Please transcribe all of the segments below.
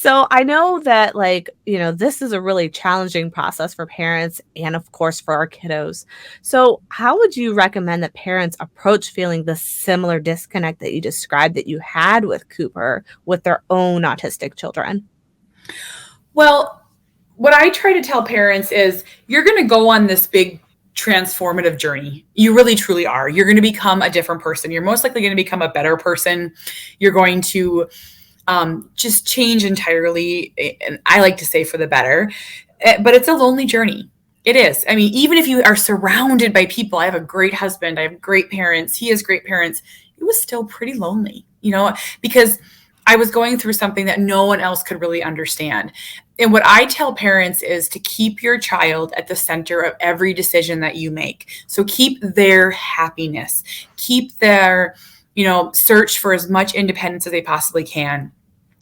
So I know that, like, this is a really challenging process for parents and, of course, for our kiddos. So, how would you recommend that parents approach feeling the similar disconnect that you described that you had with Cooper with their own autistic children? Well, what I try to tell parents is you're going to go on this big transformative journey. You really truly are. You're going to become a different person. You're most likely going to become a better person. You're going to just change entirely. And I like to say for the better, but it's a lonely journey. It is. I mean, even if you are surrounded by people, I have a great husband, I have great parents, he has great parents, it was still pretty lonely, because I was going through something that no one else could really understand. And what I tell parents is to keep your child at the center of every decision that you make. So keep their happiness, keep their, search for as much independence as they possibly can.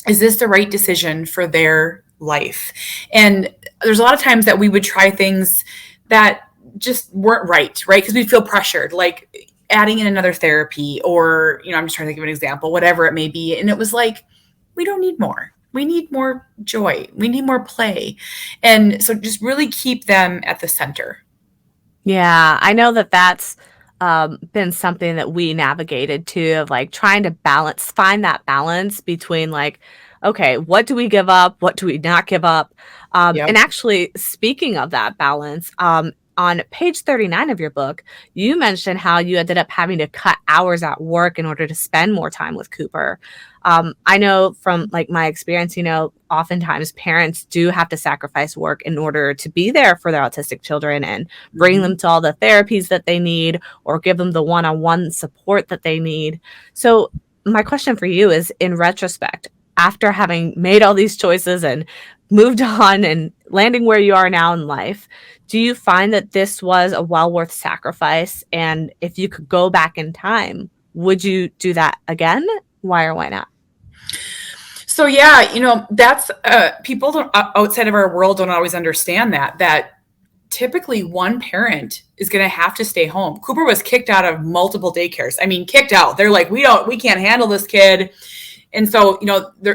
Is this the right decision for their life? And there's a lot of times that we would try things that just weren't right? Because we feel pressured, like adding in another therapy or, I'm just trying to think of an example, whatever it may be. And it was like, we don't need more. We need more joy. We need more play. And so just really keep them at the center. Yeah, I know that that's been something that we navigated too, of like trying to find that balance between like, okay, what do we give up? What do we not give up? Yep. And actually, speaking of that balance, on page 39 of your book, you mentioned how you ended up having to cut hours at work in order to spend more time with Cooper. I know from like my experience, oftentimes parents do have to sacrifice work in order to be there for their autistic children and bring them to all the therapies that they need or give them the one-on-one support that they need. So my question for you is, in retrospect, after having made all these choices and moved on and landing where you are now in life, do you find that this was a well worth sacrifice? And if you could go back in time, would you do that again? Why or why not? So yeah, that's people outside of our world don't always understand that typically one parent is going to have to stay home. Cooper was kicked out of multiple daycares. I mean, kicked out. They're like, we can't handle this kid. And so,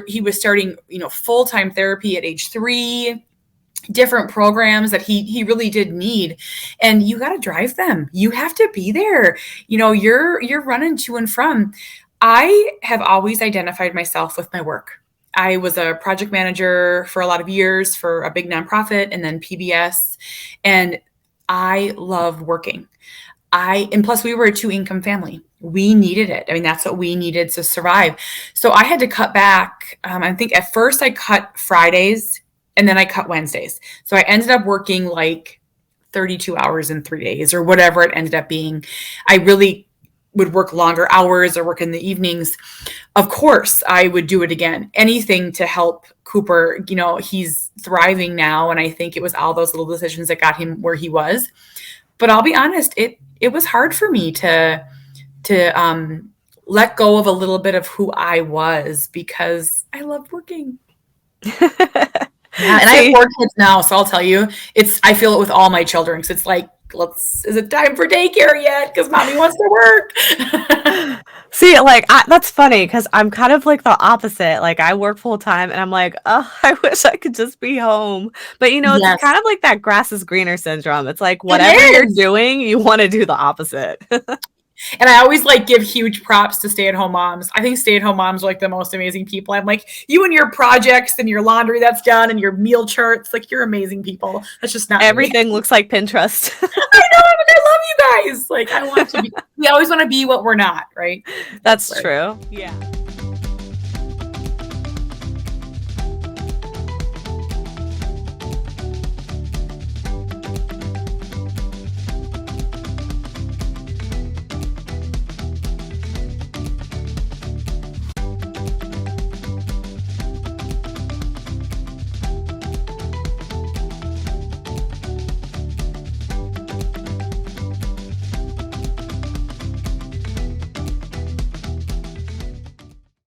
he was starting, full-time therapy at age 3, different programs that he really did need. And you got to drive them. You have to be there. You're running to and from. I have always identified myself with my work. I was a project manager for a lot of years for a big nonprofit and then PBS. And I love working. And plus we were a 2-income family. We needed it. I mean, that's what we needed to survive. So I had to cut back. I think at first I cut Fridays and then I cut Wednesdays. So I ended up working like 32 hours in 3 days or whatever it ended up being. I really would work longer hours or work in the evenings. Of course, I would do it again. Anything to help Cooper. He's thriving now. And I think it was all those little decisions that got him where he was. But I'll be honest, it was hard for me to let go of a little bit of who I was because I loved working. Yeah, and I have 4 kids now, so I'll tell you, I feel it with all my children because it's like, is it time for daycare yet? Because mommy wants to work. See, like, that's funny because I'm kind of like the opposite. Like, I work full time and I'm like, oh, I wish I could just be home. But, Yes. It's kind of like that grass is greener syndrome. It's like whatever you're doing, you want to do the opposite. And I always give huge props to stay-at-home moms. I think stay-at-home moms are like the most amazing people. I'm like, you and your projects and your laundry that's done and your meal charts, like you're amazing people. That's just not everything looks like Pinterest. I know, but I love you guys. Like I want to be. We always want to be what we're not, right? That's true. Yeah.